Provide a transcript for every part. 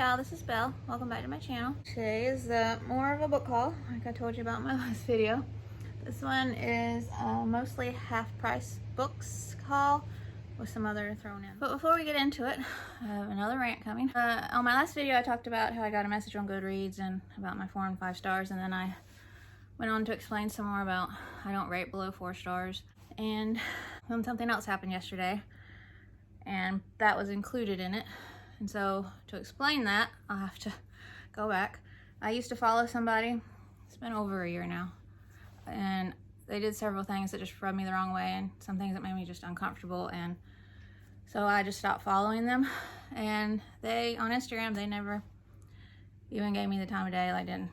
y'all, this is Belle. Welcome back to my channel. Today is more of a book haul, like I told you about in my last video. This one is mostly half-price books haul with some other thrown in. But before we get into it, I have another rant coming. On my last video, I talked about how I got a message on Goodreads and about my 4 and 5 stars, and then I went on to explain some more about I don't rate below 4 stars. And then something else happened yesterday, and that was included in it. And so to explain that, I'll have to go back. I used to follow somebody, it's been over a year now, and they did several things that just rubbed me the wrong way and some things that made me just uncomfortable, and so I just stopped following them. And they, on Instagram, they never even gave me the time of day, like didn't,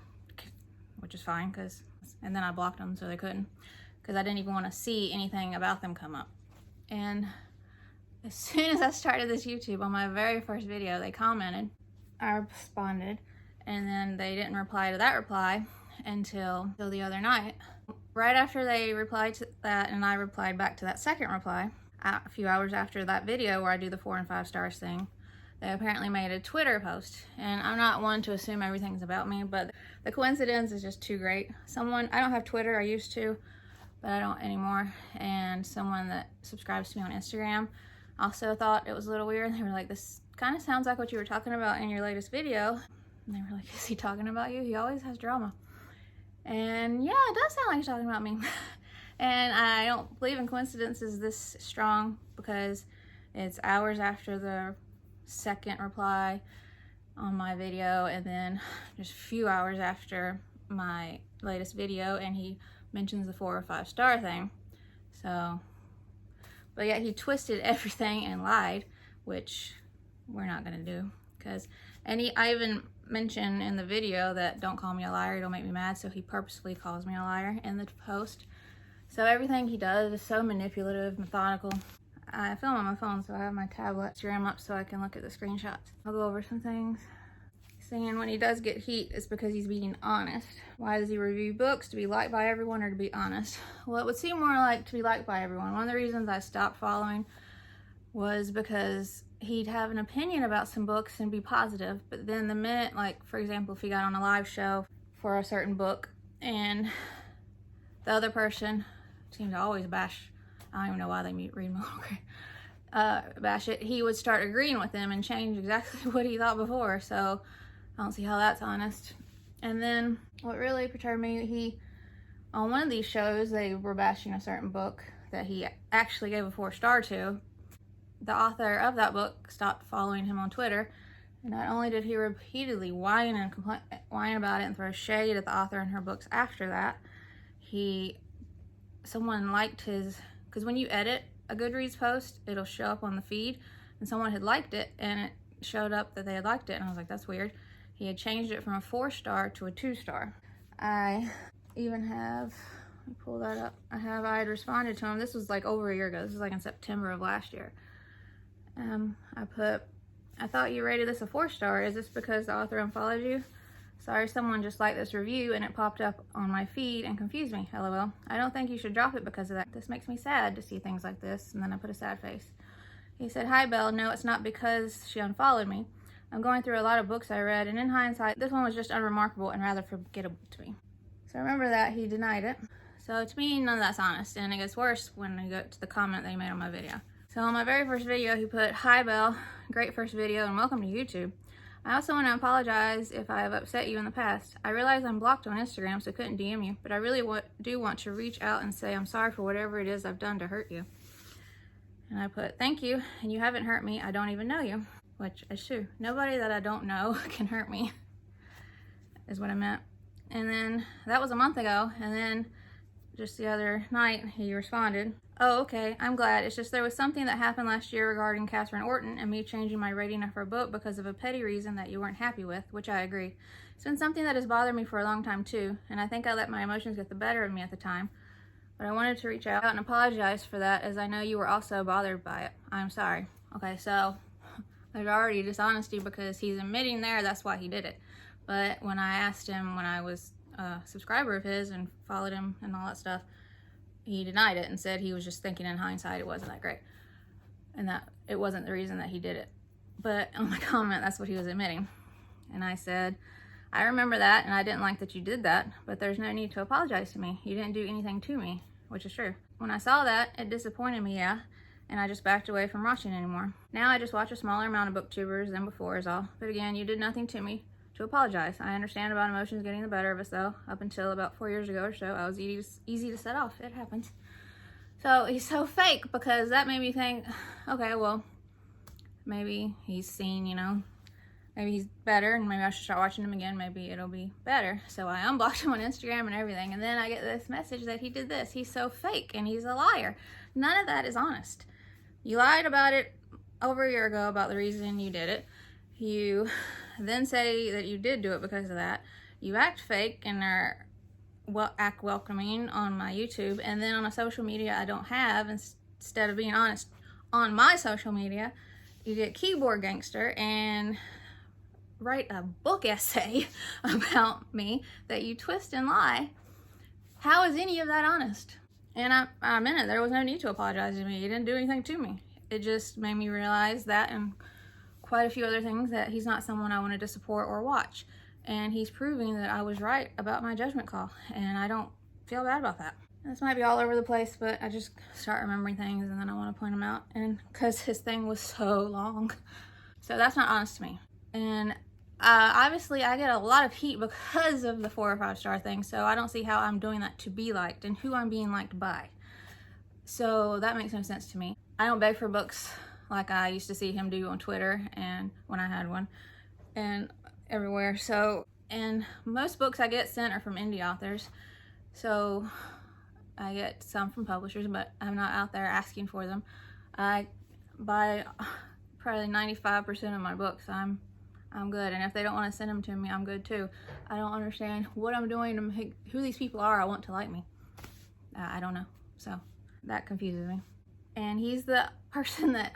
which is fine, and then I blocked them so they couldn't, because I didn't even want to see anything about them come up. And as soon as I started this YouTube, on my very first video, they commented, I responded, and then they didn't reply to that reply until the other night. Right after they replied to that, and I replied back to that second reply, a few hours after that video where I do the 4 and 5 stars thing, they apparently made a Twitter post. And I'm not one to assume everything's about me, but the coincidence is just too great. I don't have Twitter, I used to, but I don't anymore. And someone that subscribes to me on Instagram also thought it was a little weird. They were like, this kind of sounds like what you were talking about in your latest video. And they were like, is he talking about you? He always has drama. And yeah, it does sound like he's talking about me. And I don't believe in coincidences this strong, because it's hours after the second reply on my video, and then just a few hours after my latest video, and he mentions the 4 or 5 star thing. So, but yet he twisted everything and lied, which we're not gonna do. I even mentioned in the video that don't call me a liar, it'll make me mad, so he purposefully calls me a liar in the post. So everything he does is so manipulative, methodical. I film on my phone, so I have my tablet Instagram up so I can look at the screenshots. I'll go over some things. Saying when he does get heat, it's because he's being honest. Why does he review books? To be liked by everyone or to be honest? Well, it would seem more like to be liked by everyone. One of the reasons I stopped following was because he'd have an opinion about some books and be positive, but then the minute, like for example, if he got on a live show for a certain book and the other person seemed to always bash, I don't even know why they read bash it, he would start agreeing with them and change exactly what he thought before. So I don't see how that's honest. And then what really perturbed me, on one of these shows, they were bashing a certain book that he actually gave a 4 star to. The author of that book stopped following him on Twitter. And not only did he repeatedly whine about it and throw shade at the author and her books after that, someone liked his, because when you edit a Goodreads post, it'll show up on the feed, and someone had liked it and it showed up that they had liked it, and I was like, that's weird. He had changed it from a 4 star to a 2 star. I even have, let me pull that up. I had responded to him. This was like over a year ago. This was like in September of last year. I put, I thought you rated this a 4 star. Is this because the author unfollowed you? Sorry, someone just liked this review and it popped up on my feed and confused me, LOL. I don't think you should drop it because of that. This makes me sad to see things like this. And then I put a sad face. He said, hi Belle, no, it's not because she unfollowed me. I'm going through a lot of books I read, and in hindsight, this one was just unremarkable and rather forgettable to me. So remember that, he denied it. So to me, none of that's honest, and it gets worse when I go to the comment that he made on my video. So on my very first video, he put, hi Belle, great first video and welcome to YouTube. I also want to apologize if I have upset you in the past. I realize I'm blocked on Instagram, so couldn't DM you, but I really do want to reach out and say I'm sorry for whatever it is I've done to hurt you. And I put, thank you, and you haven't hurt me, I don't even know you. Which is true. Nobody that I don't know can hurt me, is what I meant. And then, that was a month ago, and then just the other night, he responded, oh, okay, I'm glad. It's just there was something that happened last year regarding Catherine Orton and me changing my rating of her book because of a petty reason that you weren't happy with, which I agree. It's been something that has bothered me for a long time too, and I think I let my emotions get the better of me at the time. But I wanted to reach out and apologize for that, as I know you were also bothered by it. I'm sorry. Okay, so there's already dishonesty because he's admitting there that's why he did it. But when I asked him when I was a subscriber of his and followed him and all that stuff, he denied it and said he was just thinking in hindsight it wasn't that great and that it wasn't the reason that he did it. But on my comment, that's what he was admitting. And I said, I remember that, and I didn't like that you did that, but there's no need to apologize to me. You didn't do anything to me, which is true. When I saw that, it disappointed me, yeah, and I just backed away from watching anymore. Now I just watch a smaller amount of booktubers than before is all. But again, you did nothing to me to apologize. I understand about emotions getting the better of us though. Up until about 4 years ago or so, I was easy to set off. It happens. So he's so fake, because that made me think, okay, well, maybe he's seen, you know, maybe he's better, and maybe I should start watching him again. Maybe it'll be better. So I unblocked him on Instagram and everything, and then I get this message that he did this. He's so fake, and he's a liar. None of that is honest. You lied about it over a year ago about the reason you did it. You then say that you did do it because of that. You act fake and are act welcoming on my YouTube, and then on a social media I don't have, instead of being honest on my social media, you get keyboard gangster and write a book essay about me that you twist and lie. How is any of that honest? And I meant it. There was no need to apologize to me. You didn't do anything to me. It just made me realize that, and quite a few other things, that he's not someone I wanted to support or watch. And he's proving that I was right about my judgment call, and I don't feel bad about that. This might be all over the place, but I just start remembering things and then I want to point them out, and because his thing was so long. So that's not honest to me. And obviously I get a lot of heat because of the 4 or 5 star thing, so I don't see how I'm doing that to be liked and who I'm being liked by. So that makes no sense to me. I don't beg for books like I used to see him do on Twitter, and when I had one, and everywhere. So, and most books I get sent are from indie authors, so I get some from publishers, but I'm not out there asking for them. I buy probably 95% of my books. I'm good, and if they don't want to send them to me, I'm good too. I don't understand what I'm doing to make who these people are I want to like me. I don't know, so that confuses me. And he's the person that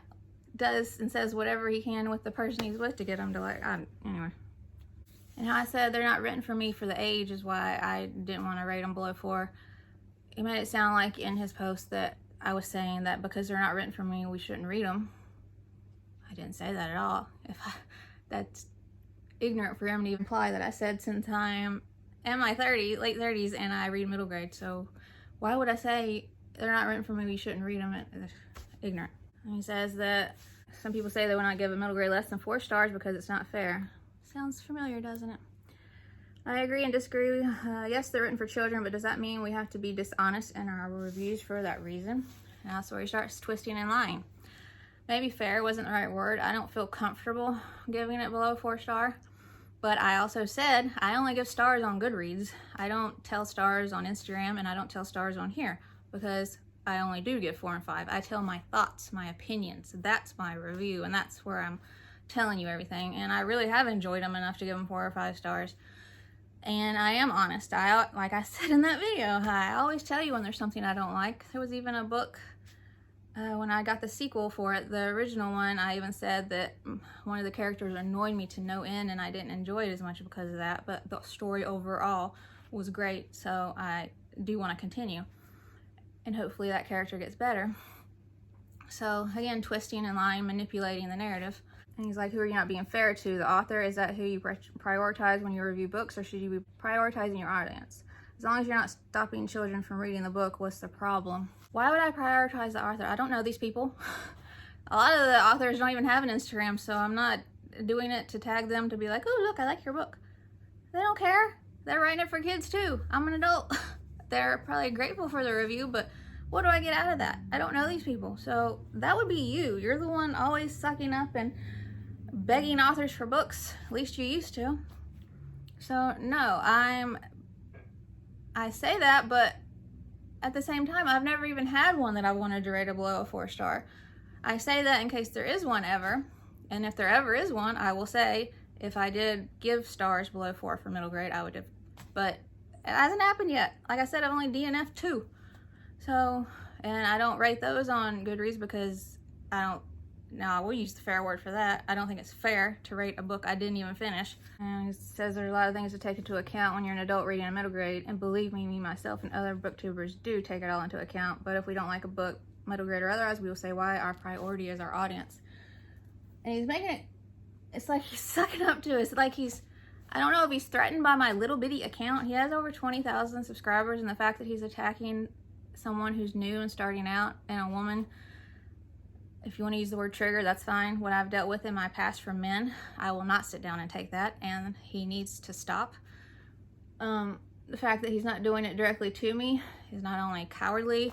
does and says whatever he can with the person he's with to get them to like. Anyway. And how I said they're not written for me for the age is why I didn't want to rate them below 4. He made it sound like in his post that I was saying that because they're not written for me, we shouldn't read them. I didn't say that at all. That's ignorant for him to even imply that I said, since I'm in my late 30s and I read middle grade. So why would I say they're not written for me, we shouldn't read them? It's ignorant. And he says that some people say they will not give a middle grade less than 4 stars because it's not fair. Sounds familiar, doesn't it? I agree and disagree. Yes, they're written for children, but does that mean we have to be dishonest in our reviews for that reason? And that's where he starts twisting and lying. Maybe fair wasn't the right word. I don't feel comfortable giving it below 4 star, but I also said I only give stars on Goodreads. I don't tell stars on Instagram, and I don't tell stars on here, because I only do give 4 and 5. I tell my thoughts, my opinions. That's my review, and that's where I'm telling you everything. And I really have enjoyed them enough to give them 4 or 5 stars. And I am honest. Like I said in that video, I always tell you when there's something I don't like. There was even a book, when I got the sequel for it, the original one, I even said that one of the characters annoyed me to no end, and I didn't enjoy it as much because of that, but the story overall was great, so I do want to continue. And hopefully that character gets better. So again, twisting and lying, manipulating the narrative. And he's like, who are you not being fair to? The author? Is that who you prioritize when you review books, or should you be prioritizing your audience? As long as you're not stopping children from reading the book, what's the problem? Why would I prioritize the author? I don't know these people. A lot of the authors don't even have an Instagram, so I'm not doing it to tag them to be like, oh, look, I like your book. They don't care. They're writing it for kids too. I'm an adult. They're probably grateful for the review, but what do I get out of that? I don't know these people. So that would be you. You're the one always sucking up and begging authors for books. At least you used to. So no, I say that, but at the same time, I've never even had one that I wanted to rate below a 4 star. I say that in case there is one ever. And if there ever is one, I will say, if I did give stars below 4 for middle grade, I would have. But it hasn't happened yet. Like I said, I've only DNF'd 2. So, and I don't rate those on Goodreads because I will use the fair word for that. I don't think it's fair to rate a book I didn't even finish. And he says there's a lot of things to take into account when you're an adult reading a middle grade. And believe me, myself, and other booktubers do take it all into account. But if we don't like a book, middle grade or otherwise, we will say why. Our priority is our audience. And he's making it it's like he's sucking up to us. Like I don't know if he's threatened by my little bitty account. He has over 20,000 subscribers, and the fact that he's attacking someone who's new and starting out and a woman, if you want to use the word trigger, that's fine. What I've dealt with in my past from men, I will not sit down and take that, and he needs to stop. The fact that he's not doing it directly to me is not only cowardly,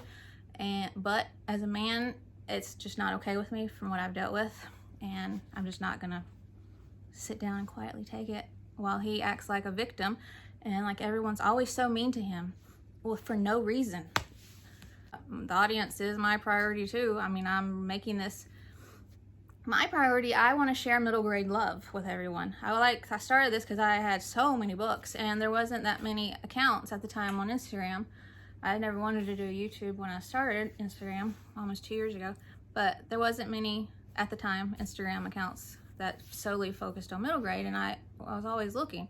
but as a man, it's just not okay with me from what I've dealt with, and I'm just not gonna sit down and quietly take it while he acts like a victim and like everyone's always so mean to him. Well, for no reason. The audience is my priority too. I mean, I'm making this my priority. I want to share middle grade love with everyone. I started this because I had so many books and there wasn't that many accounts at the time on Instagram. I never wanted to do YouTube when I started Instagram almost 2 years ago, but there wasn't many at the time Instagram accounts that solely focused on middle grade, and I was always looking.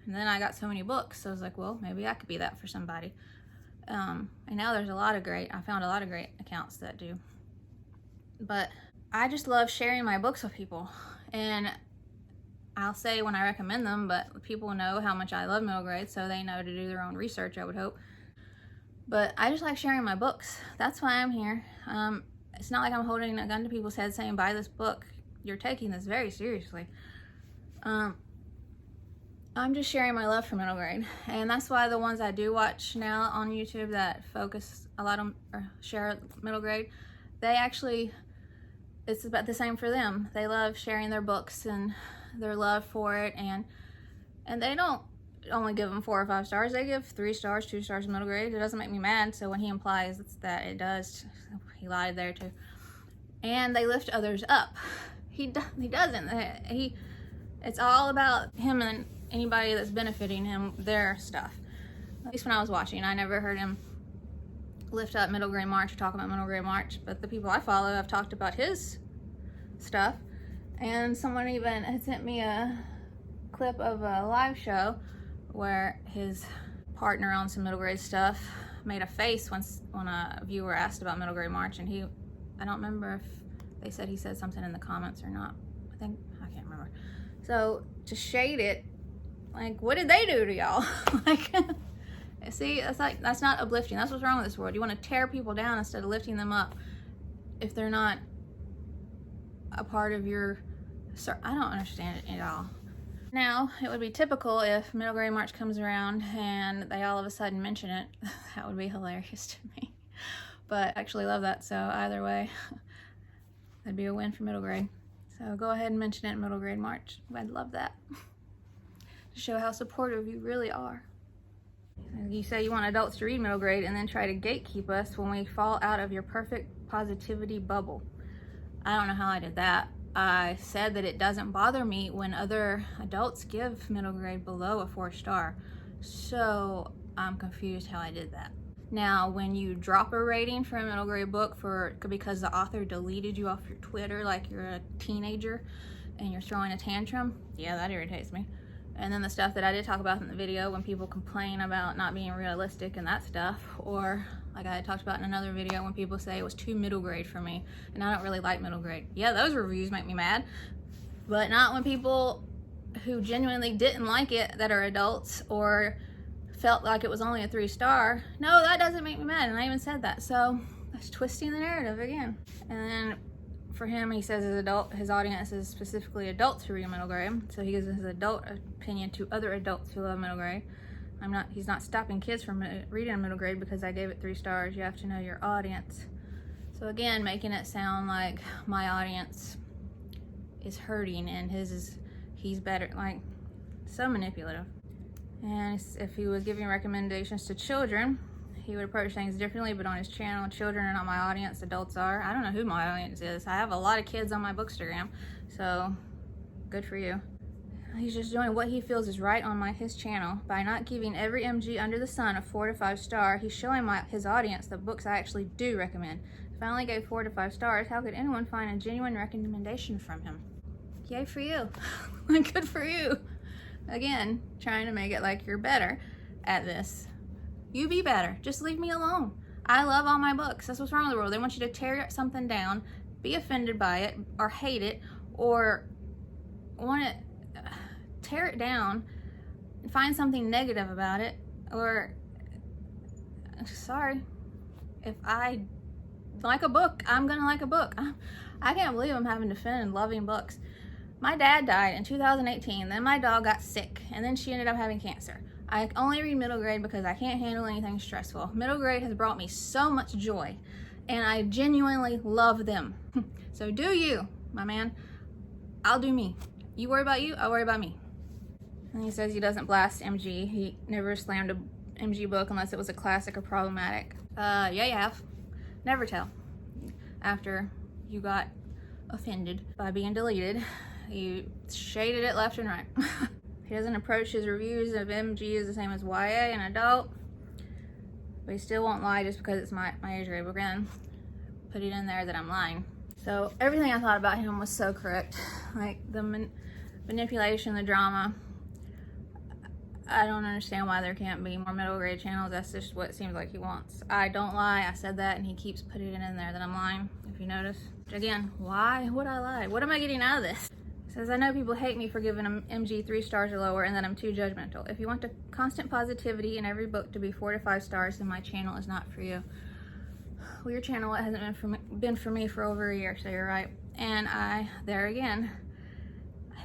And then I got so many books, so I was like, well, maybe I could be that for somebody. And now there's I found a lot of great accounts that do. But I just love sharing my books with people. And I'll say when I recommend them, but people know how much I love middle grade, so they know to do their own research, I would hope. But I just like sharing my books. That's why I'm here. It's not like I'm holding a gun to people's heads saying, buy this book. You're taking this very seriously. I'm just sharing my love for middle grade, and that's why the ones I do watch now on YouTube that focus a lot on or share middle grade, they actually, it's about the same for them. They love sharing their books and their love for it, and they don't only give them 4 or 5 stars. They give 3 stars, 2 stars middle grade. It doesn't make me mad. So when he implies that it does, he lied there too. And they lift others up. He doesn't. It's all about him and anybody that's benefiting him, their stuff. At least when I was watching, I never heard him lift up middle grade March or talk about middle grade March, but the people I follow have talked about his stuff. And someone even had sent me a clip of a live show where his partner on some middle grade stuff made a face when a viewer asked about middle grade March, and I don't remember if they said he said something in the comments or not. I can't remember. So to shade it, like, what did they do to y'all? Like, see, that's not uplifting. That's what's wrong with this world. You want to tear people down instead of lifting them up if they're not a part of your. I don't understand it at all. Now, it would be typical if middle grade March comes around and they all of a sudden mention it. That would be hilarious to me. But I actually love that, so either way, that'd be a win for middle grade. So go ahead and mention it in middle grade March. I'd love that. To show how supportive you really are. You say you want adults to read middle grade and then try to gatekeep us when we fall out of your perfect positivity bubble. I don't know how I did that. I said that it doesn't bother me when other adults give middle grade below a 4 star. So I'm confused how I did that. Now, when you drop a rating for a middle grade book because the author deleted you off your Twitter like you're a teenager and you're throwing a tantrum, yeah, that irritates me. And then the stuff that I did talk about in the video when people complain about not being realistic and that stuff, or like I had talked about in another video when people say it was too middle grade for me and I don't really like middle grade. Yeah, those reviews make me mad, but not when people who genuinely didn't like it that are adults or felt like it was only a 3 star. No, that doesn't make me mad, and I even said that. So that's twisting the narrative again. And then for him, he says his audience is specifically adults who read middle grade, so he gives his adult opinion to other adults who love middle grade. He's not stopping kids from reading middle grade because I gave it 3 stars. You have to know your audience. So again, making it sound like my audience is hurting and he's better, like, so manipulative. And if he was giving recommendations to children, he would approach things differently, but on his channel, children are not my audience, adults are. I don't know who my audience is. I have a lot of kids on my Bookstagram, so good for you. He's just doing what he feels is right on his channel. By not giving every MG under the sun a 4 to 5 star, he's showing his audience the books I actually do recommend. If I only gave 4 to 5 stars, how could anyone find a genuine recommendation from him? Yay for you. Good for you. Again, trying to make it like you're better at this. You be better. Just leave me alone. I love all my books. That's what's wrong with the world. They want you to tear something down, be offended by it, or hate it, or want to tear it down and find something negative about it, or sorry, if I like a book, I'm gonna like a book. I can't believe I'm having to defend loving books. My dad died in 2018, then my dog got sick, and then she ended up having cancer. I only read middle grade because I can't handle anything stressful. Middle grade has brought me so much joy, and I genuinely love them. So do you, my man. I'll do me. You worry about you, I'll worry about me. And he says he doesn't blast MG. He never slammed a MG book unless it was a classic or problematic. Yeah, you have. Never tell. After you got offended by being deleted, you shaded it left and right. He doesn't approach his reviews of MG as the same as YA and adult, but he still won't lie just because it's my age grade. We're gonna put it in there that I'm lying. So everything I thought about him was so correct. Like the manipulation, the drama. I don't understand why there can't be more middle grade channels. That's just what it seems like he wants. I don't lie, I said that, and he keeps putting it in there that I'm lying, if you notice. Again, why would I lie? What am I getting out of this? Says, I know people hate me for giving them MG 3 stars or lower and that I'm too judgmental. If you want the constant positivity in every book to be 4 to 5 stars, then my channel is not for you. Well, your channel hasn't been for me for over a year, so you're right. And there again,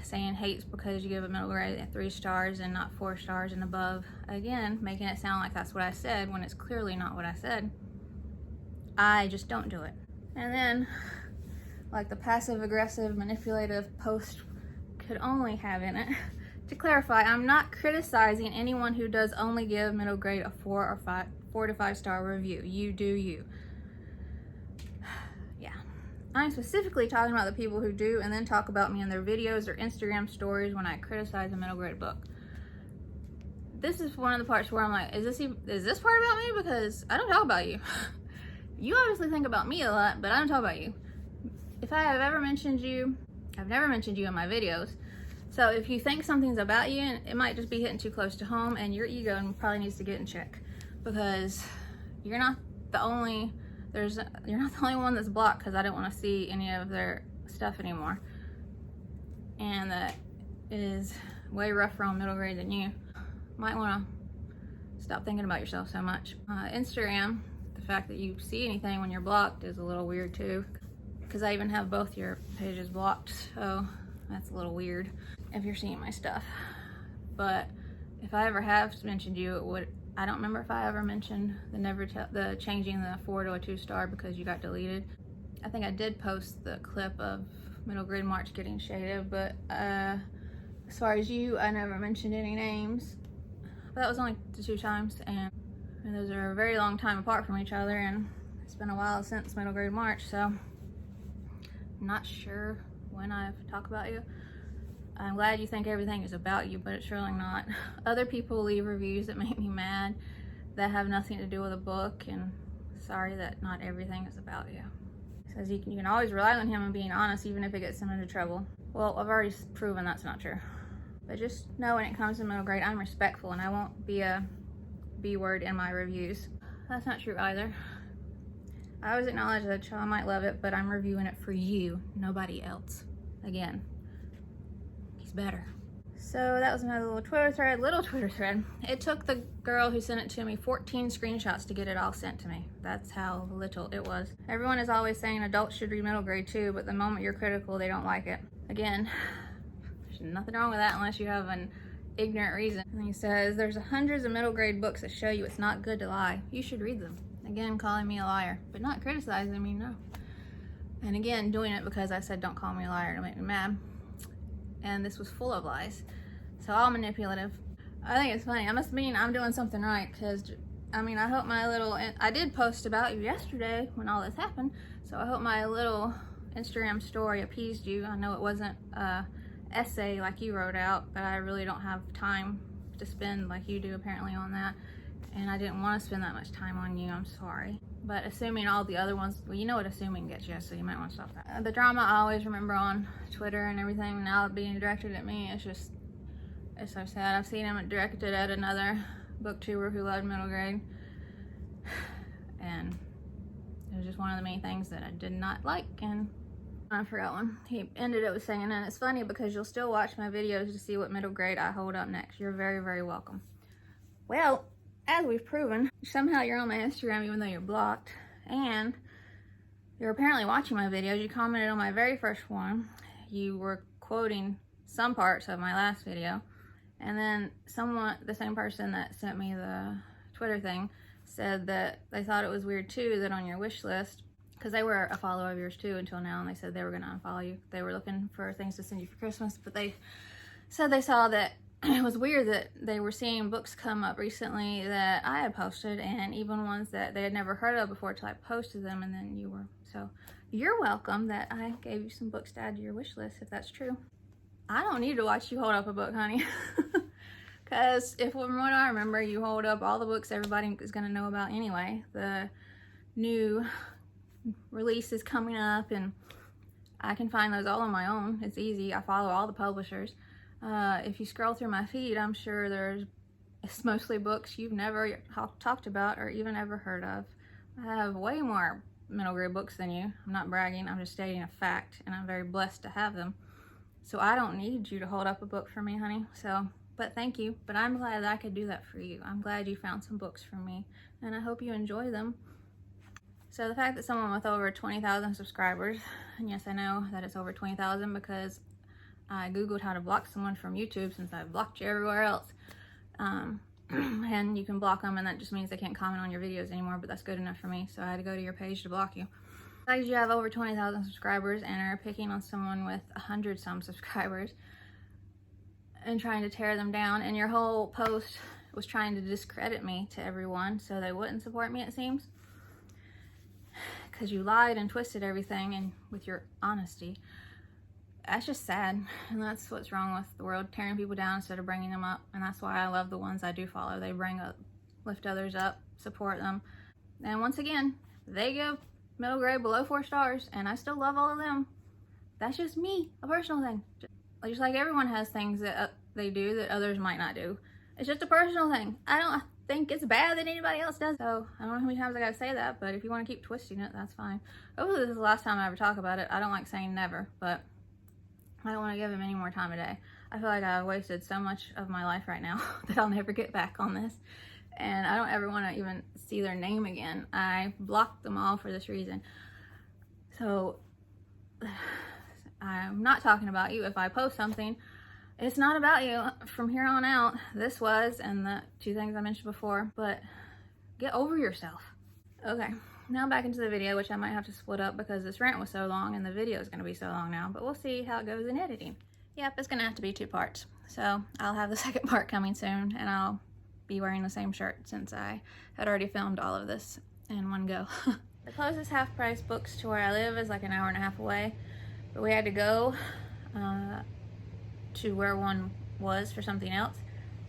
saying hates because you give a middle grade at 3 stars and not 4 stars and above. Again, making it sound like that's what I said when it's clearly not what I said. I just don't do it. And then, like the passive-aggressive, manipulative post could only have in it. To clarify, I'm not criticizing anyone who does only give middle grade a 4 to 5 star review. You do you. Yeah. I'm specifically talking about the people who do and then talk about me in their videos or Instagram stories when I criticize a middle grade book. This is one of the parts where I'm like, is this part about me? Because I don't talk about you. You obviously think about me a lot, but I don't talk about you. If I have ever mentioned you, I've never mentioned you in my videos. So if you think something's about you, it might just be hitting too close to home, and your ego probably needs to get in check, because you're not the only one that's blocked because I don't want to see any of their stuff anymore. And that is way rougher on middle grade than you. Might want to stop thinking about yourself so much. Instagram, the fact that you see anything when you're blocked is a little weird too, because I even have both your pages blocked, so that's a little weird if you're seeing my stuff. But if I ever have mentioned you, I don't remember if I ever mentioned the changing the 4 to a 2 star because you got deleted. I think I did post the clip of middle grade March getting shaded, but as far as you, I never mentioned any names. But that was only the 2 times, and those are a very long time apart from each other, and it's been a while since middle grade March, so I'm not sure when I've talked about you. I'm glad you think everything is about you, but it's really not. Other people leave reviews that make me mad that have nothing to do with a book, and sorry that not everything is about you. It says you can always rely on him and being honest even if it gets him into trouble. Well, I've already proven that's not true. But just know when it comes to middle grade, I'm respectful and I won't be a B-word in my reviews. That's not true either. I always acknowledge that a child might love it, but I'm reviewing it for you, nobody else. Again, he's better. So that was my little Twitter thread. It took the girl who sent it to me 14 screenshots to get it all sent to me. That's how little it was. Everyone is always saying adults should read middle grade too, but the moment you're critical, they don't like it. Again, there's nothing wrong with that unless you have an ignorant reason. And he says, there's hundreds of middle grade books that show you it's not good to lie. You should read them. Again, calling me a liar, but not criticizing me, no. And again, doing it because I said don't call me a liar to make me mad. And this was full of lies. So all manipulative. I think it's funny. I must mean I'm doing something right, because I mean, I hope I did post about you yesterday when all this happened, so I hope my little Instagram story appeased you. I know it wasn't a essay like you wrote out, but I really don't have time to spend like you do apparently on that, and I didn't want to spend that much time on you. I'm sorry. But assuming all the other ones, well, you know what assuming gets you, so you might want to stop that. The drama I always remember on Twitter and everything, now being directed at me, it's so sad. I've seen him directed at another booktuber who loved middle grade, and it was just one of the many things that I did not like, and I forgot one. He ended it with saying, and it's funny because you'll still watch my videos to see what middle grade I hold up next. You're very, very welcome. Well, as we've proven, somehow you're on my Instagram even though you're blocked, and you're apparently watching my videos. You commented on my very first one. You were quoting some parts of my last video, and then someone, the same person that sent me the Twitter thing, said that they thought it was weird too that on your wish list, because they were a follower of yours too until now, and they said they were going to unfollow you. They were looking for things to send you for Christmas, but they said they saw that it was weird that they were seeing books come up recently that I had posted, and even ones that they had never heard of before till I posted them, and then you were. So you're welcome that I gave you some books to add to your wish list, if that's true. I don't need to watch you hold up a book, honey. Because from what I remember, you hold up all the books everybody is going to know about anyway. The new release is coming up, and I can find those all on my own. It's easy. I follow all the publishers. If you scroll through my feed, I'm sure it's mostly books you've never talked about or even ever heard of. I have way more middle grade books than you. I'm not bragging, I'm just stating a fact, and I'm very blessed to have them. So I don't need you to hold up a book for me, honey. But thank you. But I'm glad that I could do that for you. I'm glad you found some books for me, and I hope you enjoy them. So the fact that someone with over 20,000 subscribers, and yes, I know that it's over 20,000 because I googled how to block someone from YouTube since I've blocked you everywhere else. And you can block them, and that just means they can't comment on your videos anymore, but that's good enough for me, so I had to go to your page to block you. The fact that you have over 20,000 subscribers and are picking on someone with 100-some subscribers and trying to tear them down, and your whole post was trying to discredit me to everyone so they wouldn't support me, it seems, because you lied and twisted everything and with your honesty. That's just sad, and that's what's wrong with the world, tearing people down instead of bringing them up. And that's why I love the ones I do follow. They lift others up, support them, and once again, they give middle grade below 4 stars, and I still love all of them. That's just me, a personal thing. Just like everyone has things that they do that others might not do. It's just a personal thing. I don't think it's bad that anybody else does. So I don't know how many times I gotta say that, but if you want to keep twisting it, that's fine. Hopefully this is the last time I ever talk about it. I don't like saying never, but I don't want to give him any more time of day. I feel like I've wasted so much of my life right now that I'll never get back on this. And I don't ever want to even see their name again. I blocked them all for this reason. So I'm not talking about you. If I post something, it's not about you from here on out. This was, and the 2 things I mentioned before, but get over yourself. Okay, now back into the video, which I might have to split up because this rant was so long and the video is going to be so long now, but we'll see how it goes in editing. Yep, it's going to have to be 2 parts. So I'll have the second part coming soon, and I'll be wearing the same shirt since I had already filmed all of this in one go. The closest half-price books to where I live is like an hour and a half away, but we had to go to where one was for something else.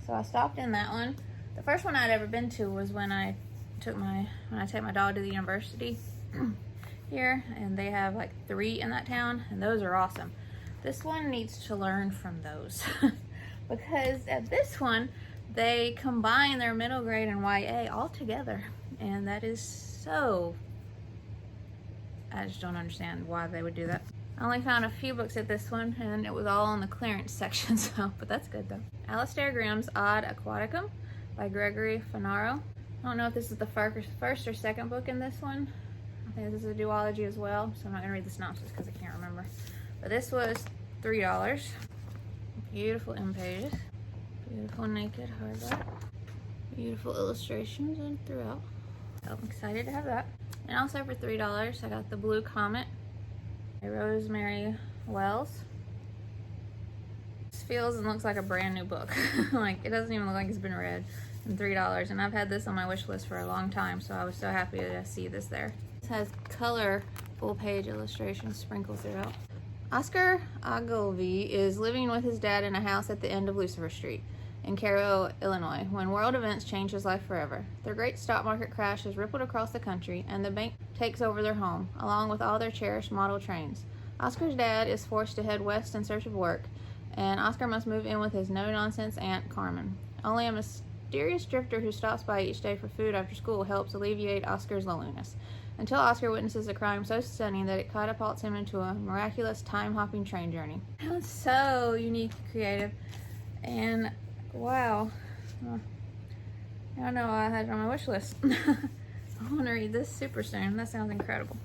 So I stopped in that one. The first one I'd ever been to was when I take my dog to the university here, and they have like 3 in that town, and those are awesome. This one needs to learn from those because at this one they combine their middle grade and YA all together, and that is so, I just don't understand why they would do that. I only found a few books at this one, and it was all in the clearance section, so, but that's good though. Alistair Graham's Odd Aquaticum by Gregory Funaro. I don't know if this is the first or second book in this one. I think this is a duology as well, so I'm not gonna read the synopsis because I can't remember. But this was $3. Beautiful in pages. Beautiful naked hardback. Beautiful illustrations and throughout. So I'm excited to have that. And also for $3, I got the Blue Comet by Rosemary Wells. This feels and looks like a brand new book. Like, it doesn't even look like it's been read. And $3, and I've had this on my wish list for a long time, so I was so happy to see this there. This has color full page illustrations sprinkled throughout. Oscar Ogilvy is living with his dad in a house at the end of Lucifer Street in Cairo, Illinois, when world events change his life forever. Their great stock market crash has rippled across the country, and the bank takes over their home, along with all their cherished model trains. Oscar's dad is forced to head west in search of work, and Oscar must move in with his no-nonsense aunt, Carmen. Only a mysterious drifter who stops by each day for food after school helps alleviate Oscar's loneliness. until Oscar witnesses a crime so stunning that it catapults him into a miraculous time-hopping train journey. That was so unique and creative, and wow. I don't know why I had it on my wish list. I want to read this super soon. That sounds incredible.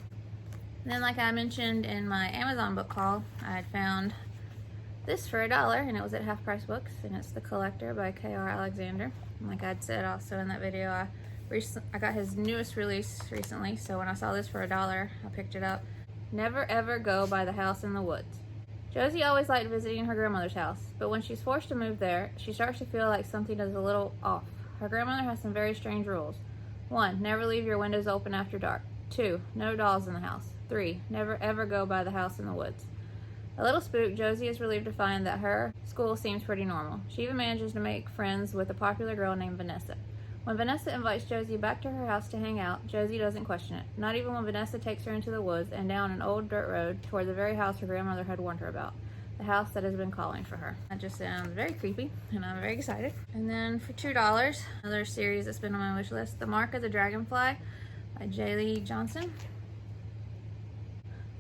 And then, like I mentioned in my Amazon book haul, I had found this for $1, and it was at Half Price Books, and it's The Collector by K.R. Alexander. And like I'd said also in that video, I got his newest release recently, so when I saw this for $1, I picked it up. Never ever go by the house in the woods. Josie always liked visiting her grandmother's house, but when she's forced to move there, she starts to feel like something is a little off. Her grandmother has some very strange rules. 1. Never leave your windows open after dark. 2. No dolls in the house. 3. Never ever go by the house in the woods. A little spooked, Josie is relieved to find that her school seems pretty normal. She even manages to make friends with a popular girl named Vanessa. When Vanessa invites Josie back to her house to hang out, Josie doesn't question it. Not even when Vanessa takes her into the woods and down an old dirt road toward the very house her grandmother had warned her about. The house that has been calling for her. That just sounds very creepy, and I'm very excited. And then for $2, another series that's been on my wish list, The Mark of the Dragonfly by Jaleigh Johnson.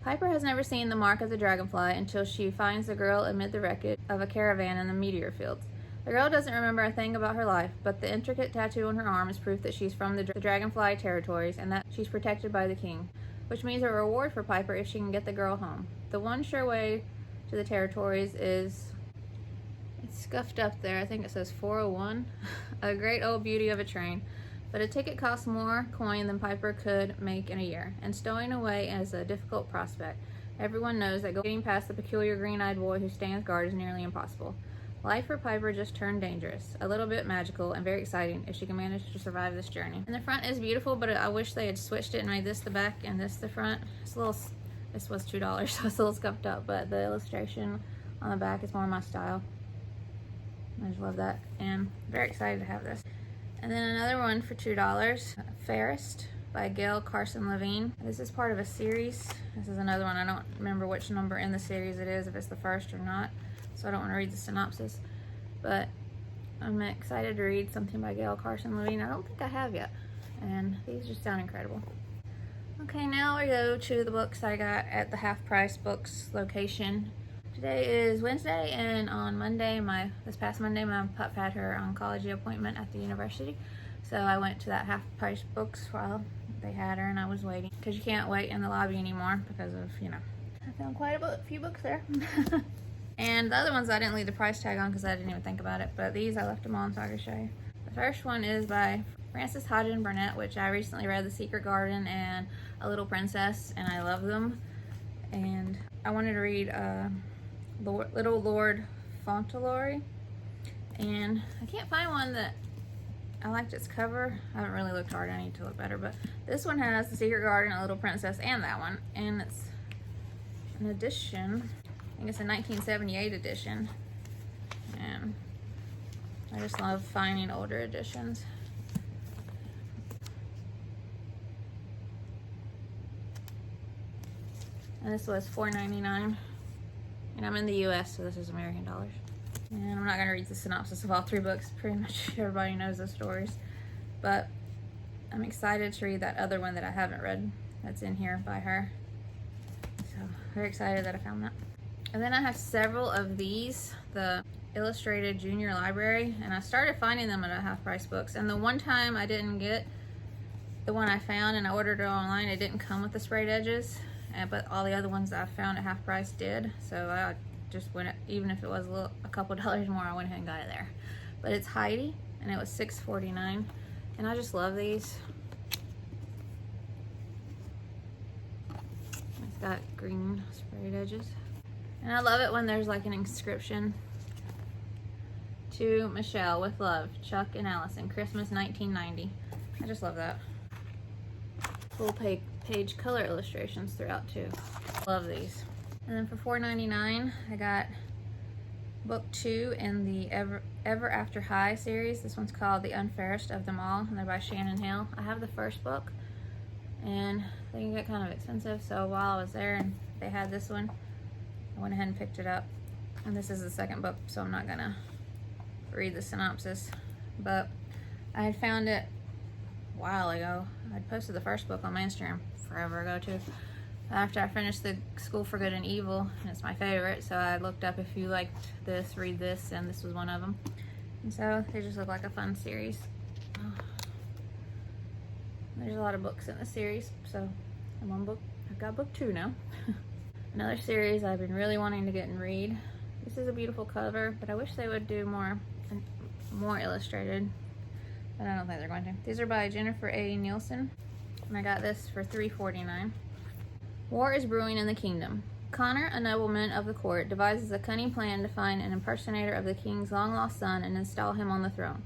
Piper has never seen the mark of the dragonfly until she finds the girl amid the wreckage of a caravan in the meteor fields. The girl doesn't remember a thing about her life, but the intricate tattoo on her arm is proof that she's from the Dragonfly territories and that she's protected by the king, which means a reward for Piper if she can get the girl home. The one sure way to the territories is, it's scuffed up there, I think it says 401, a great old beauty of a train, but a ticket costs more coin than Piper could make in a year, and stowing away is a difficult prospect. Everyone knows that getting past the peculiar green-eyed boy who stands guard is nearly impossible. Life for Piper just turned dangerous, a little bit magical, and very exciting if she can manage to survive this journey. And the front is beautiful, but I wish they had switched it and made this the back and this the front. It's a little, this was $2, so it's a little scuffed up, but the illustration on the back is more my style. I just love that, and very excited to have this. And then another one for $2, Fairest by Gail, Cason, Levine. This is part of a series. This is another one. I don't remember which number in the series it is, if it's the first or not, so I don't want to read the synopsis. But I'm excited to read something by Gail, Cason, Levine. I don't think I have yet, and these just sound incredible. Okay, now we go to the books I got at the Half Price Books location. Today is Wednesday, and on Monday, this past Monday, my pup had her oncology appointment at the university. So I went to that Half Price Books while they had her, and I was waiting. Because you can't wait in the lobby anymore because of, you know. I found quite a few books there. And the other ones I didn't leave the price tag on because I didn't even think about it. But these I left them on so I could show you. The first one is by Hodgson Burnett, which I recently read The Secret Garden and A Little Princess, and I love them. And I wanted to read Little Lord Fauntleroy, and I can't find one that I liked its cover. I haven't really looked hard, I need to look better, but this one has The Secret Garden, A Little Princess, and that one, and it's an edition. I think it's a 1978 edition, and I just love finding older editions. And this was $4.99. And I'm in the US, so this is American dollars. And I'm not going to read the synopsis of all three books. Pretty much everybody knows the stories. But I'm excited to read that other one that I haven't read that's in here by her. So, very excited that I found that. And then I have several of these, the Illustrated Junior Library, and I started finding them at a Half Price Books. And the one time I didn't get the one I found and I ordered it online, it didn't come with the sprayed edges. But all the other ones that I found at Half Price did, so I just went, even if it was a couple dollars more, I went ahead and got it there. But it's Heidi, and it was $6.49, and I just love these. It's got green sprayed edges, and I love it when there's like an inscription: "To Michelle with love, Chuck and Allison, Christmas 1990." I just love that. Full page color illustrations throughout too. Love these. And then for $4.99, I got book 2 in the Ever After High series. This one's called The Unfairest of Them All, and they're by Shannon and Hale. I have the first book, and they can get kind of expensive, so while I was there and they had this one, I went ahead and picked it up. And this is the second book, so I'm not gonna read the synopsis, but I had found it a while ago. I'd posted the first book on my Instagram forever ago too. After I finished the School for Good and Evil, and it's my favorite, so I looked up if you liked this, read this, and this was one of them. And so they just look like a fun series. There's a lot of books in the series, so I'm on book. I've got book 2 now. Another series I've been really wanting to get and read. This is a beautiful cover, but I wish they would do more illustrated. But I don't think they're going to. These are by Jennifer A. Nielsen, and I got this for $3.49. War is brewing in the kingdom. Connor, a nobleman of the court, devises a cunning plan to find an impersonator of the king's long-lost son and install him on the throne.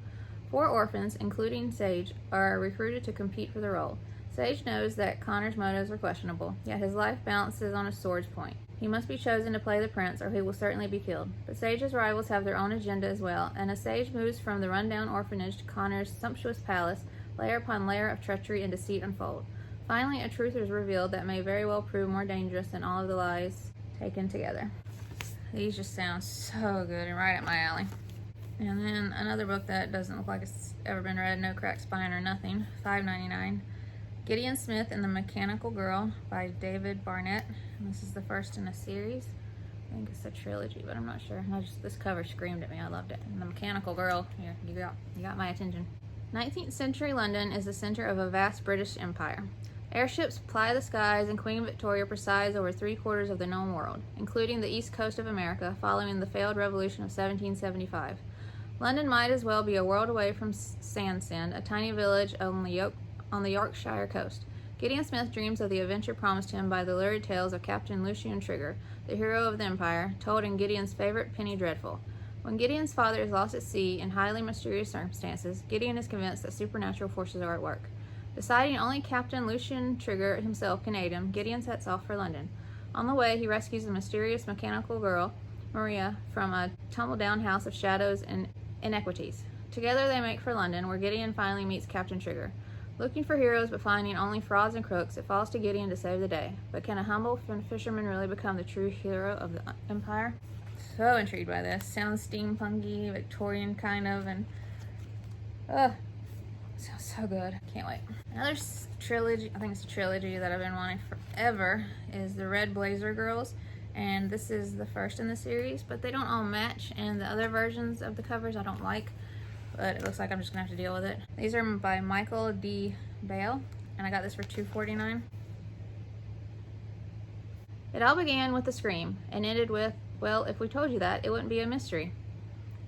4 orphans, including Sage, are recruited to compete for the role. Sage knows that Connor's motives are questionable, yet his life balances on a sword's point. He must be chosen to play the prince, or he will certainly be killed. But Sage's rivals have their own agenda as well, and as Sage moves from the rundown orphanage to Connor's sumptuous palace, layer upon layer of treachery and deceit unfold. Finally, a truth is revealed that may very well prove more dangerous than all of the lies taken together. These just sound so good and right up my alley. And then another book that doesn't look like it's ever been read, No Cracked Spine or Nothing, $5.99. Gideon Smith and the Mechanical Girl by David Barnett. And this is the first in a series. I think it's a trilogy, but I'm not sure. This cover screamed at me. I loved it. And the Mechanical Girl, yeah, you got my attention. 19th century London is the center of a vast British Empire. Airships ply the skies, and Queen Victoria presides over 3/4 of the known world, including the east coast of America, following the failed revolution of 1775. London might as well be a world away from Sandsend, a tiny village on the Yorkshire coast. Gideon Smith dreams of the adventure promised him by the lurid tales of Captain Lucian Trigger, the hero of the Empire, told in Gideon's favorite Penny Dreadful. When Gideon's father is lost at sea in highly mysterious circumstances, Gideon is convinced that supernatural forces are at work. Deciding only Captain Lucian Trigger himself can aid him, Gideon sets off for London. On the way, he rescues the mysterious mechanical girl, Maria, from a tumble-down house of shadows and inequities. Together they make for London, where Gideon finally meets Captain Trigger. Looking for heroes but finding only frauds and crooks, it falls to Gideon to save the day. But can a humble fisherman really become the true hero of the Empire? So intrigued by this. Sounds steampunky, Victorian kind of, and sounds so good. Can't wait. Another trilogy, I think it's a trilogy that I've been wanting forever, is the Red Blazer Girls. And this is the first in the series, but they don't all match, and the other versions of the covers I don't like, but it looks like I'm just gonna have to deal with it. These are by Michael D. Bale, and I got this for $2.49. It all began with a scream and ended with, well, if we told you that, it wouldn't be a mystery.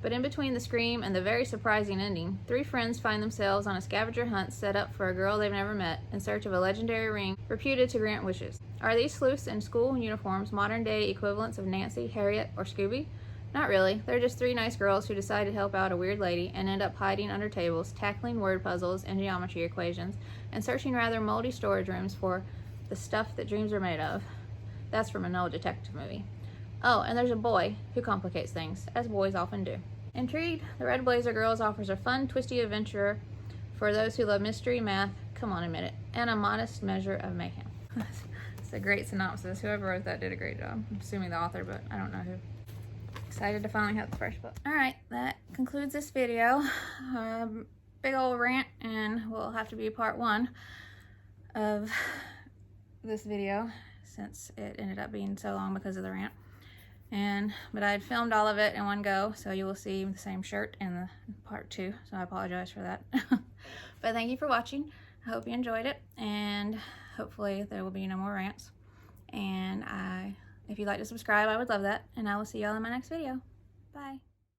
But in between the scream and the very surprising ending, 3 friends find themselves on a scavenger hunt set up for a girl they've never met in search of a legendary ring reputed to grant wishes. Are these sleuths in school uniforms modern-day equivalents of Nancy, Harriet, or Scooby? Not really. They're just 3 nice girls who decide to help out a weird lady and end up hiding under tables, tackling word puzzles and geometry equations, and searching rather moldy storage rooms for the stuff that dreams are made of. That's from an old detective movie. Oh, and there's a boy who complicates things, as boys often do. Intrigued? The Red Blazer Girls offers a fun, twisty adventure for those who love mystery, math, come on, admit it, and a modest measure of mayhem. It's a great synopsis. Whoever wrote that did a great job. I'm assuming the author, but I don't know who. Excited to finally have the first book. Alright, that concludes this video. Big old rant, and will have to be part 1 of this video since it ended up being so long because of the rant. But I had filmed all of it in one go, so you will see the same shirt in the part 2, so I apologize for that. But thank you for watching. I hope you enjoyed it, and hopefully there will be no more rants. And if you'd like to subscribe, I would love that, and I will see y'all in my next video. Bye.